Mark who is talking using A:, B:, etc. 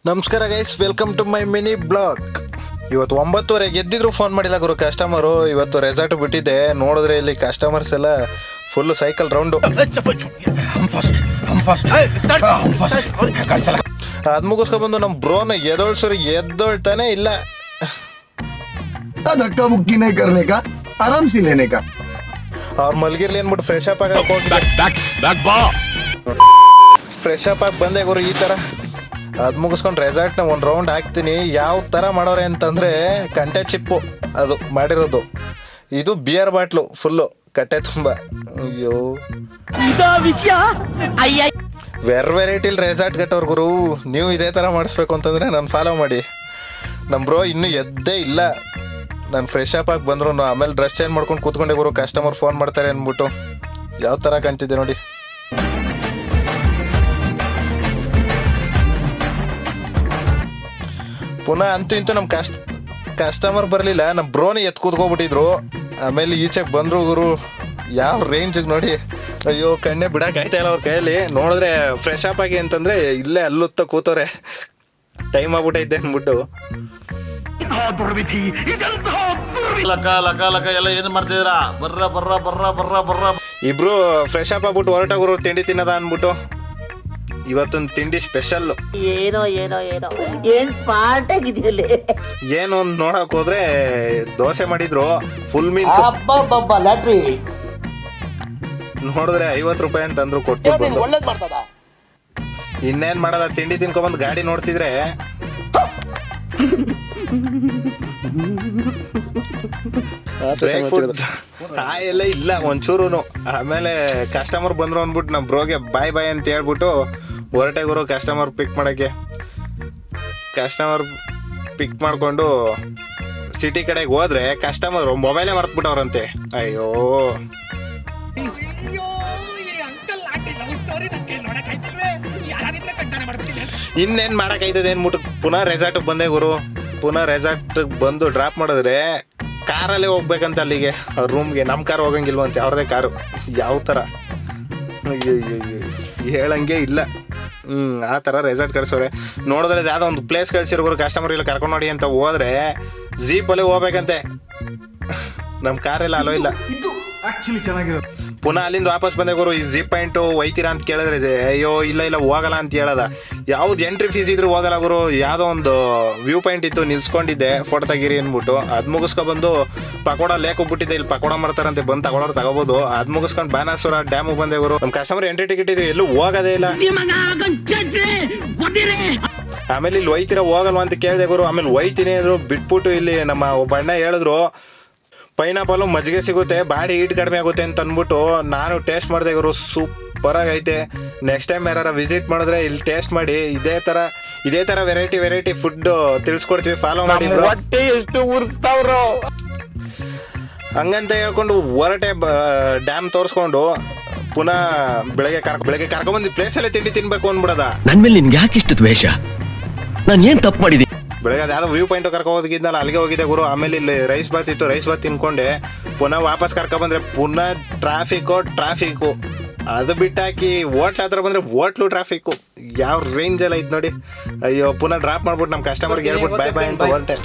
A: ನಮಸ್ಕಾರ guys, welcome to my mini blog. ಇವತ್ತು 9:30 ಎದ್ದಿದ್ರು phone ಮಾಡಿಲ್ಲ ಗುರು ಕಸ್ಟಮರು. ಇವತ್ತು ರೆಸಾರ್ಟ್ ಬಿಟ್ಟಿದ್ದೆ, ನೋಡಿದ್ರೆ ಇಲ್ಲಿ ಕಸ್ಟಮರ್ಸ್ ಎಲ್ಲ ಫುಲ್ ಸೈಕಲ್ ರೌಂಡು. ಅದ್ ಮುಗಿಸ್ಕೊಬಂದು ನಮ್ಮ ಬ್ರೋನ ಎದ್ದೊಳ್ತಾನೆ ಇಲ್ಲ.
B: धक्का मुक्की नहीं करने का, आराम से लेने का.
A: ಅವ್ರು ಮಲ್ಗಿರ್ಲಿ ಅನ್ಬಿಟ್ಟು ಫ್ರೆಶ್ ಅಪ್ ಆಗಿ ಬಂದೆ ಗುರು. ಈ ತರ ಅದ್ ಮುಗಿಸ್ಕೊಂಡು ರೆಸಾರ್ಟ್ನ ಒಂದು ರೌಂಡ್ ಹಾಕ್ತೀನಿ. ಯಾವ ತರ ಮಾಡೋರೆ ಅಂತಂದ್ರೆ, ಕಂಟೆ ಚಿಪ್ಪು ಅದು ಮಾಡಿರೋದು, ಇದು ಬಿಯರ್ ಬಾಟ್ಲು ಫುಲ್ಲು ಕಟ್ಟೆ ತುಂಬ. ಅಯ್ಯೋ, ವೆರೈಟಿಲ್ ರೆಸಾರ್ಟ್ ಕಟ್ಟೋರ್ ಗುರು. ನೀವು ಇದೇ ತರ ಮಾಡಿಸ್ಬೇಕು ಅಂತಂದ್ರೆ ನಾನು ಫಾಲೋ ಮಾಡಿ. ನಮ್ಮ ಬ್ರೋ ಇನ್ನೂ ಎದ್ದೇ ಇಲ್ಲ. ನಾನು ಫ್ರೆಶ್ ಅಪ್ ಆಗಿ ಬಂದ್ರು, ಆಮೇಲೆ ಡ್ರೆಸ್ ಚೇಂಜ್ ಮಾಡ್ಕೊಂಡು ಕೂತ್ಕೊಂಡೆ ಗುರು. ಕಸ್ಟಮರ್ ಫೋನ್ ಮಾಡ್ತಾರೆ ಅಂದ್ಬಿಟ್ಟು ಯಾವ ಥರ ಕಾಣ್ತಿದ್ದೆ ನೋಡಿ. ಪುನಃ ಅಂತೂ ಇಂತೂ ನಮ್ಮ ಕಸ್ಟಮರ್ ಬರಲಿಲ್ಲ. ನಮ್ಮ ಬ್ರೋನಿ ಎತ್ತು ಕೂತ್ಕೊಬಿಟ್ಟಿದ್ರು. ಆಮೇಲೆ ಈಚೆಗೆ ಬಂದರು ಗುರು. ಯಾವ ರೇಂಜಿಗೆ ನೋಡಿ. ಅಯ್ಯೋ, ಕಣ್ಣೆ ಬಿಡಕ್ಕೆ ಆಯ್ತಾ ಇಲ್ಲ ಅವ್ರ ಕೈಯಲ್ಲಿ. ನೋಡಿದ್ರೆ ಫ್ರೆಶ್ ಅಪ್ ಆಗಿ ಅಂತಂದರೆ ಇಲ್ಲೇ ಅಲ್ಲುತ್ತ ಕೂತವ್ರೆ. ಟೈಮ್ ಆಗ್ಬಿಟ್ಟೈತೆ ಅಂದ್ಬಿಟ್ಟು.
C: ಎಲ್ಲ ಏನ್ ಮಾಡ್ತಿದ್ದೀರಾ? ಬರ್ರ
A: ಇಬ್ರು ಫ್ರೆಶ್ ಅಪ್ ಆಗ್ಬಿಟ್ಟು ಹೊರಟಾಗುರು ತಿಂಡಿ ತಿನ್ನದ ಅಂದ್ಬಿಟ್ಟು. ಇವತ್ತೊಂದು ತಿಂಡಿ ಸ್ಪೆಷಲ್.
D: ಏನ್ ಸ್ಮಾರ್ಟ್ ಆಗಿದೆಯಲ್ಲಿ.
A: ಏನು ಒಂದು ನೋಡಕ್ ಹೋದ್ರೆ ದೋಸೆ ಮಾಡಿದ್ರು, ಫುಲ್ ಮೀನ್ಸ್.
D: ಲ್ಯಾಟ್ರಿ
A: ನೋಡಿದ್ರೆ 50 ರೂಪಾಯಿ ಅಂತಂದ್ರು, ಕೊಟ್ಟು
D: ಒಳ್ಳೇದ್ ಮಾಡ್ತದ.
A: ಇನ್ನೇನ್ ಮಾಡದ, ತಿಂಡಿ ತಿನ್ಕೊಂಬಂದು ಗಾಡಿ ನೋಡ್ತಿದ್ರೆ ಎಲ್ಲ ಇಲ್ಲ ಒಂಚೂರುನು. ಆಮೇಲೆ ಕಸ್ಟಮರ್ ಬಂದ್ರು ಅಂದ್ಬಿಟ್ಟು ನಮ್ಮ ಬ್ರೋಗೆ ಬಾಯ್ ಅಂತ ಹೇಳ್ಬಿಟ್ಟು ಹೊರಟೆ ಗುರು ಕಸ್ಟಮರ್ ಪಿಕ್ ಮಾಡಕ್ಕೆ. ಕಸ್ಟಮರ್ ಪಿಕ್ ಮಾಡ್ಕೊಂಡು ಸಿಟಿ ಕಡೆಗೆ ಹೋದ್ರೆ ಕಸ್ಟಮರ್ ಮೊಬೈಲೇ ಮರ್ತ್ಬಿಟ್ಟವ್ರಂತೆ. ಅಯ್ಯೋ, ಇನ್ನೇನ್ ಮಾಡಕ್ಕಾಯ್ತದೆ ಅಂದ್ಬಿಟ್ಟು ಪುನಃ ರೆಸಾರ್ಟಿಗೆ ಬಂದೆ ಗುರು. ಪುನಃ ರೆಸಾರ್ಟಿಗೆ ಬಂದು ಡ್ರಾಪ್ ಮಾಡಿದ್ರೆ ಕಾರಲ್ಲೇ ಹೋಗ್ಬೇಕಂತ ಅಲ್ಲಿಗೆ, ಅವ್ರ ರೂಮ್ಗೆ. ನಮ್ಮ ಕಾರ್ ಹೋಗಂಗಿಲ್ವಂತೆ, ಅವ್ರದೇ ಕಾರು. ಯಾವ ಥರ ಹೇಳಂಗೆ ಇಲ್ಲ. ಆ ಥರ ರೆಸಾರ್ಟ್ ಕಳ್ಸೋರೆ. ನೋಡಿದ್ರೆ ಯಾವುದೋ ಒಂದು ಪ್ಲೇಸ್ ಕಳ್ಸಿರೋರು ಕಸ್ಟಮರ್ ಇಲ್ಲ ಕರ್ಕೊಂಡು ನೋಡಿ ಅಂತ ಹೋದ್ರೆ ಜೀಪಲ್ಲಿ ಹೋಗ್ಬೇಕಂತೆ. ನಮ್ಮ ಕಾರೆಲ್ಲ ಅಲೋ ಇಲ್ಲ. ಪುನಃ ಅಲ್ಲಿಂದ ವಾಪಸ್ ಬಂದೆ ಗುರು. ಈ ಜಿಪ್ ಪಾಯಿಂಟು ಒಯ್ತೀರಾ ಅಂತ ಕೇಳಿದ್ರೆ ಅಯ್ಯೋ ಇಲ್ಲ ಹೋಗಲ್ಲ ಅಂತ ಹೇಳದ. ಯಾವ್ದು ಎಂಟ್ರಿ ಫೀಸ್ ಇದ್ರು ಹೋಗಲ್ಲ ಗುರು. ಯಾವುದೋ ಒಂದು ವ್ಯೂ ಪಾಯಿಂಟ್ ಇತ್ತು, ನಿಲ್ಸ್ಕೊಂಡಿದ್ದೆ ಫೋಟೋ ತೆಗೀರಿ ಅಂದ್ಬಿಟ್ಟು. ಅದು ಮುಗಿಸ್ಕೊಬಂದು ಪಕೋಡ ಲೇಕ್ ಹೋಗ್ಬಿಟ್ಟಿದ್ದೆ. ಇಲ್ಲಿ ಪಕೋಡ ಮಾಡ್ತಾರಂತೆ, ಬಂದು ತಗೊಳೋರು ತಗೋಬೋದು. ಅದು ಮುಗಿಸ್ಕೊಂಡು ಬಾನಾಸುರ ಡ್ಯಾಮಿಗೆ ಬಂದೆ ಗುರು. ನಮ್ಮ ಕಸ್ಟಮರ್ ಎಂಟ್ರಿ ಟಿಕೆಟ್ ಇದೆ, ಎಲ್ಲೂ ಹೋಗೋದೇ ಇಲ್ಲ. ಆಮೇಲೆ ಇಲ್ಲಿ ಒಯ್ತೀರಾ ಹೋಗಲ್ವಾ ಅಂತ ಕೇಳಿದೆ ಗುರು. ಆಮೇಲೆ ಒಯ್ತೀನಿ ಅಂದ್ರು, ಬಿಟ್ಬಿಟ್ಟು ಇಲ್ಲಿ ನಮ್ಮ ಒಬ್ಬ ಅಣ್ಣ ಹೇಳಿದ್ರು ಪೈನಾಪಲ್ ಮಜ್ಜಿಗೆ ಸಿಗುತ್ತೆ, ಬಾಡಿ ಹೀಟ್ ಕಡಿಮೆ ಆಗುತ್ತೆ ಅಂತ ಅಂದ್ಬಿಟ್ಟು ನಾನು ಟೇಸ್ಟ್ ಮಾಡಿದೆ ಗುರು. ಸೂಪರ್ ಆಗೈತೆ. ನೆಕ್ಸ್ಟ್ ಟೈಮ್ ಯಾರು ವಿಸಿಟ್ ಮಾಡಿದ್ರೆ ಇಲ್ಲಿ ಟೇಸ್ಟ್ ಮಾಡಿ. ಇದೇ ತರ ವೆರೈಟಿ ಫುಡ್ ತಿಳಿಸ್ಕೊಡ್ತೀವಿ, ಫಾಲೋ ಮಾಡಿ.
C: ಎಷ್ಟು ಉರ್ಸ್ತಾವ್ರು
A: ಹಂಗಂತ ಹೇಳ್ಕೊಂಡು ಹೊರಟೆ ಡ್ಯಾಮ್ ತೋರಿಸ್ಕೊಂಡು ಪುನಃ ಬೆಳಗ್ಗೆ ಕರ್ಕೊಂಡ್ಬಂದು ಪ್ಲೇಸಲ್ಲೇ ತಿಂಡಿ ತಿನ್ಬೇಕು ಅಂದ್ಬಿಡದ.
E: ನನ್ ಮೇಲೆ ನಿನ್ಗೆ ಯಾಕೆ ಇಷ್ಟು ದ್ವೇಷ? ನಾನು ಏನ್ ತಪ್ಪು ಮಾಡಿದ್ದೀನಿ?
A: ಬೆಳಗ್ಗೆ ಅದು ಯಾವ್ದೋ ವ್ಯೂ ಪಾಯಿಂಟ್ ಕರ್ಕೋಗಿದ್ನಲ್ಲ, ಅಲ್ಲಿಗೆ ಹೋಗಿದ್ದೆ ಗುರು. ಆಮೇಲೆ ಇಲ್ಲಿ ರೈಸ್ ಬಾತ್ ಇತ್ತು, ರೈಸ್ ಬಾತ್ ತಿನ್ಕೊಂಡೆ. ಪುನಃ ವಾಪಸ್ ಕರ್ಕೊಬಂದ್ರೆ ಪುನಃ ಟ್ರಾಫಿಕ್ಕು. ಅದು ಬಿಟ್ಟಾಕಿ ಹೋಟ್ಲ್ ಹತ್ರ ಬಂದ್ರೆ ಹೋಟ್ಲು ಟ್ರಾಫಿಕ್ಕು. ಯಾವ ರೇಂಜಲ್ಲಿ ಐತೆ ನೋಡಿ. ಅಯ್ಯೋ, ಪುನಃ ಡ್ರಾಪ್ ಮಾಡ್ಬಿಟ್ಟು ನಮ್ಮ ಕಸ್ಟಮರ್ಗೆ ಹೇಳ್ಬಿಟ್ಟು ಬಾಯ್ ಅಂತ ಹೊರಟೆ.